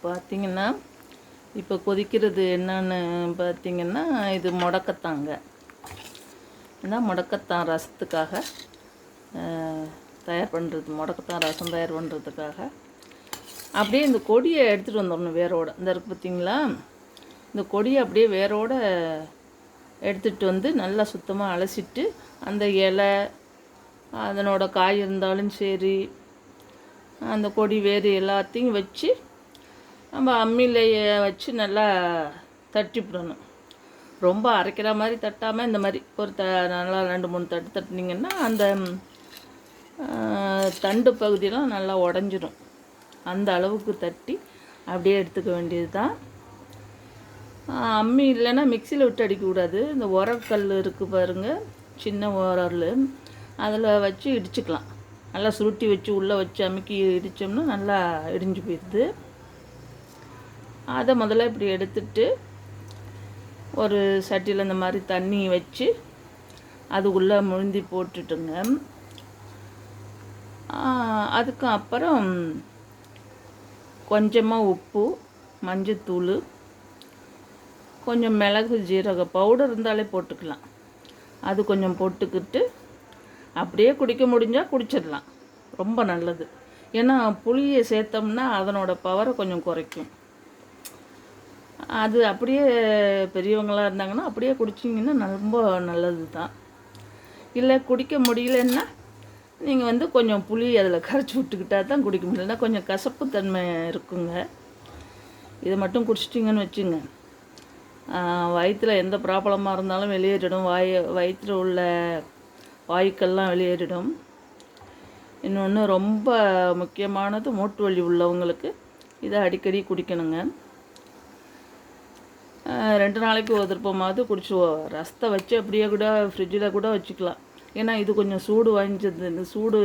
பார்த்திங்கன்னா இப்போ கொதிக்கிறது என்னன்னு பார்த்திங்கன்னா இது முடக்கத்தாங்க. ஏன்னா முடக்கத்தான் ரசத்துக்காக தயார் பண்ணுறது, முடக்கத்தான் ரசம் தயார் பண்ணுறதுக்காக அப்படியே இந்த கொடியை எடுத்துகிட்டு வந்துடணும் வேரோடு. இந்த இருக்குது பார்த்திங்களா, இந்த கொடியை அப்படியே வேரோடு எடுத்துகிட்டு வந்து நல்லா சுத்தமாக அலசிட்டு அந்த இலை அதனோட காய் இருந்தாலும் சரி அந்த கொடி வேறு எல்லாத்தையும் வச்சு நம்ம அம்மியில் வச்சு நல்லா தட்டிவிடணும். ரொம்ப அரைக்கிற மாதிரி தட்டாமல் இந்த மாதிரி ஒரு நல்லா 2-3 தட்டு தட்டினீங்கன்னா அந்த தண்டு பகுதியெல்லாம் நல்லா உடஞ்சிடும். அந்த அளவுக்கு தட்டி அப்படியே எடுத்துக்க வேண்டியது தான். அம்மி இல்லைன்னா மிக்சியில் விட்டு அடிக்கக்கூடாது. இந்த உரக்கல் இருக்குது பாருங்கள், சின்ன உரல், அதில் வச்சு இடிச்சுக்கலாம். நல்லா சுருட்டி வச்சு உள்ளே வச்சு அமுக்கி இடித்தோம்னா நல்லா இடிஞ்சு போயிடுது. அதை முதல்ல இப்படி எடுத்துட்டு ஒரு சட்டியில் இந்த மாதிரி தண்ணி வச்சு அதுக்குள்ளே முழுந்தி போட்டுட்டுங்க. அதுக்கு அப்புறம் கொஞ்சமாக உப்பு, மஞ்சத்தூள், கொஞ்சம் மிளகு ஜீரக பவுடர் இருந்தாலே போட்டுக்கலாம். அது கொஞ்சம் போட்டுக்கிட்டு அப்படியே குடிக்க முடிஞ்சால் குடிச்சிடலாம், ரொம்ப நல்லது. ஏன்னா புளியை சேர்த்தோம்னா அதனோட பவரை கொஞ்சம் குறைக்கும். அது அப்படியே பெரியவங்களாக இருந்தாங்கன்னா அப்படியே குடிச்சிங்கன்னா ரொம்ப நல்லது தான். இல்லை குடிக்க முடியலன்னா நீங்கள் கொஞ்சம் புளி அதில் கரைச்சி விட்டுக்கிட்டா தான் குடிக்க முடியலன்னா கொஞ்சம் கசப்பு தன்மை இருக்குங்க. இதை மட்டும் குடிச்சிட்டிங்கன்னு வச்சுங்க, வயிற்றில் எந்த ப்ராப்ளமாக இருந்தாலும் வெளியேறிடும். வயிற்றில் உள்ள வாயுக்கள்லாம் வெளியேறிடும். இன்னொன்று ரொம்ப முக்கியமானது, மூட்டு வலி உள்ளவங்களுக்கு இதை அடிக்கடி குடிக்கணுங்க. 2 நாளைக்கு ஒரு திருப்பமாவது குடிச்சுவோம். ரசத்தை வச்சு அப்படியே கூட ஃப்ரிட்ஜில் கூட வச்சுக்கலாம். ஏன்னா இது கொஞ்சம் சூடு வாங்கிச்சது, இந்த சூடு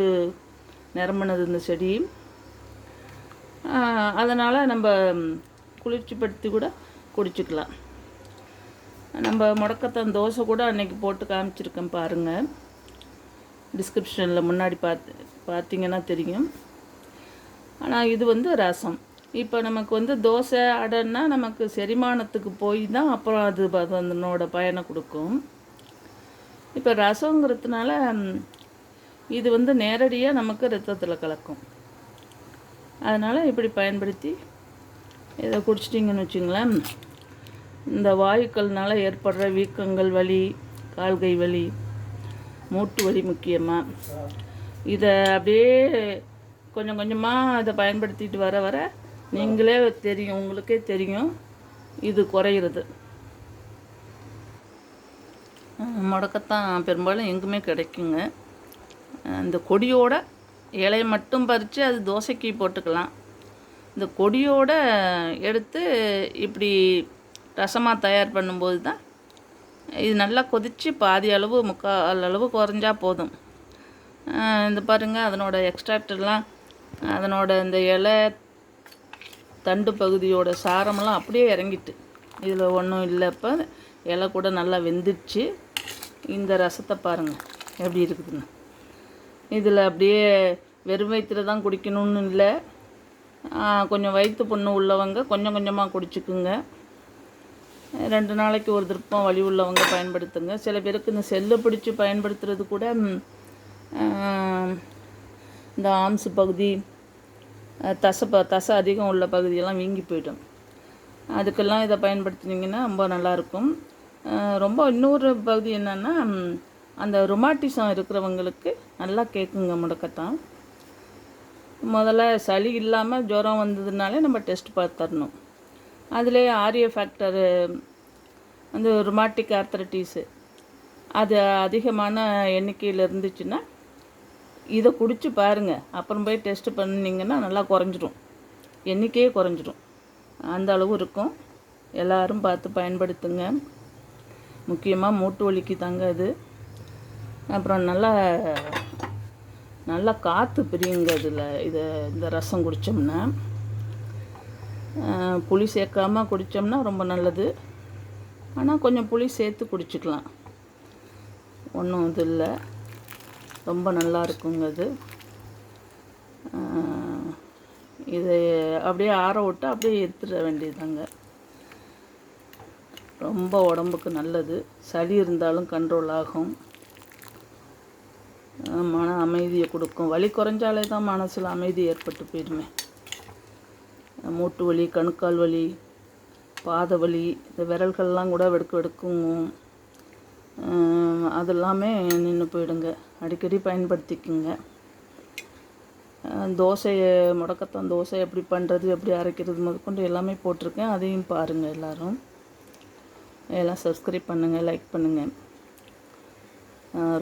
நிரம்பினது இந்த செடி. அதனால் நம்ம குளிர்ச்சிப்படுத்தி கூட குடிச்சிக்கலாம். நம்ம முடக்கத்தான் தோசை கூட அன்றைக்கி போட்டு காமிச்சிருக்கேன் பாருங்கள், டிஸ்கிரிப்ஷனில் முன்னாடி பார்த்தீங்கன்னா தெரியும். ஆனால் இது ரசம். இப்போ நமக்கு தோசை அடைன்னா நமக்கு செரிமானத்துக்கு போய் தான் அப்புறம் அது அதனோட பயனை கொடுக்கும். இப்போ ரசங்கிறதுனால இது நேரடியாக நமக்கு ரத்தத்தில் கலக்கும். அதனால் இப்படி பயன்படுத்தி இதை குடிச்சிட்டிங்கன்னு வச்சுங்களேன், இந்த வாயுக்கள்னால ஏற்படுற வீக்கங்கள், வலி, கால்கை வலி, மூட்டு வலி முக்கியமாக, இதை அப்படியே கொஞ்சம் கொஞ்சமாக இதை பயன்படுத்திட்டு வர வர நீங்களே தெரியும், உங்களுக்கே தெரியும் இது குறையிறது. முடக்கத்தான் பெரும்பாலும் எங்குமே கிடைக்குங்க. இந்த கொடியோட இலையை மட்டும் பறித்து அது தோசைக்கு போட்டுக்கலாம். இந்த கொடியோட எடுத்து இப்படி ரசமாக தயார் பண்ணும்போது தான் இது நல்லா கொதித்து பாதி அளவு 3/4 அளவு குறைஞ்சா போதும். இந்த பாருங்கள், அதனோட எக்ஸ்ட்ராக்டெல்லாம் அதனோட இந்த இலை தண்டு பகுதியோட சாரமெல்லாம் அப்படியே இறங்கிட்டு இதில் ஒன்றும் இல்லை. இப்போ இலை கூட நல்லா வெந்துடுச்சு. இந்த ரசத்தை பாருங்கள் எப்படி இருக்குதுன்னு. இதில் அப்படியே வெறும் வயிற்றில் தான் குடிக்கணும்னு இல்லை, கொஞ்சம் வயிற்று புண்ணு உள்ளவங்க கொஞ்சம் கொஞ்சமாக குடிச்சுக்குங்க. 2 நாளைக்கு ஒரு திருப்பம் வலி உள்ளவங்க பயன்படுத்துங்க. சில பேருக்கு இந்த செல்லை பிடிச்சி பயன்படுத்துறது கூட இந்த ஆம்சு பகுதி, தசை அதிகம் உள்ள பகுதியெல்லாம் வீங்கி போய்டும். அதுக்கெல்லாம் இதை பயன்படுத்தினீங்கன்னா ரொம்ப நல்லாயிருக்கும். ரொம்ப இன்னொரு பகுதி என்னென்னா, அந்த ரொமாட்டிசம் இருக்கிறவங்களுக்கு நல்லா கேட்குங்க முடக்கத்தான். முதல்ல சளி இல்லாமல் ஜுரம் வந்ததுனாலே நம்ம டெஸ்ட் பார்த்துடணும். அதிலே ஆரிய ஃபேக்டரு ரொமாட்டிக் ஆர்த்தரைட்டிஸு அது அதிகமான எண்ணிக்கையில் இருந்துச்சுன்னா இதை குடித்து பாருங்கள். அப்புறம் போய் டெஸ்ட்டு பண்ணிங்கன்னா நல்லா குறைஞ்சிடும், எண்ணிக்கையே குறைஞ்சிடும். அந்த அளவு இருக்கும். எல்லோரும் பார்த்து பயன்படுத்துங்க. முக்கியமாக மூட்டு வலிக்கு தாங்க இது. அப்புறம் நல்லா காற்று பிரியுங்க இதில். இந்த ரசம் குடித்தோம்னா, புளி சேர்க்காமல் குடித்தோம்னா ரொம்ப நல்லது. ஆனால் கொஞ்சம் புளி சேர்த்து குடிச்சிக்கலாம், ஒன்றும் இது இல்லை, ரொம்ப நல்லா இருக்குங்க அது. இதை அப்படியே ஆற விட்டு அப்படியே எடுத்துட வேண்டியதாங்க. ரொம்ப உடம்புக்கு நல்லது. சளி இருந்தாலும் கண்ட்ரோல் ஆகும். மன அமைதியை கொடுக்கும். வலி குறைஞ்சாலே தான் மனசில் அமைதி ஏற்பட்டு போயிடுமே. மூட்டு வலி, கணுக்கால் வலி, பாத வலி, இந்த விரல்கள்லாம் கூட வெடுக்கும். அதெல்லாமே நின்று போயிடுங்க. அடிக்கடி பயன்படுத்திக்குங்க. தோசையை முடக்கத்தான் தோசை எப்படி பண்ணுறது, எப்படி அரைக்கிறது முதற்கொண்டு எல்லாமே போட்டிருக்கேன். அதையும் பாருங்கள். எல்லாம் சப்ஸ்கிரைப் பண்ணுங்கள், லைக் பண்ணுங்கள்.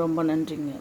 ரொம்ப நன்றிங்க.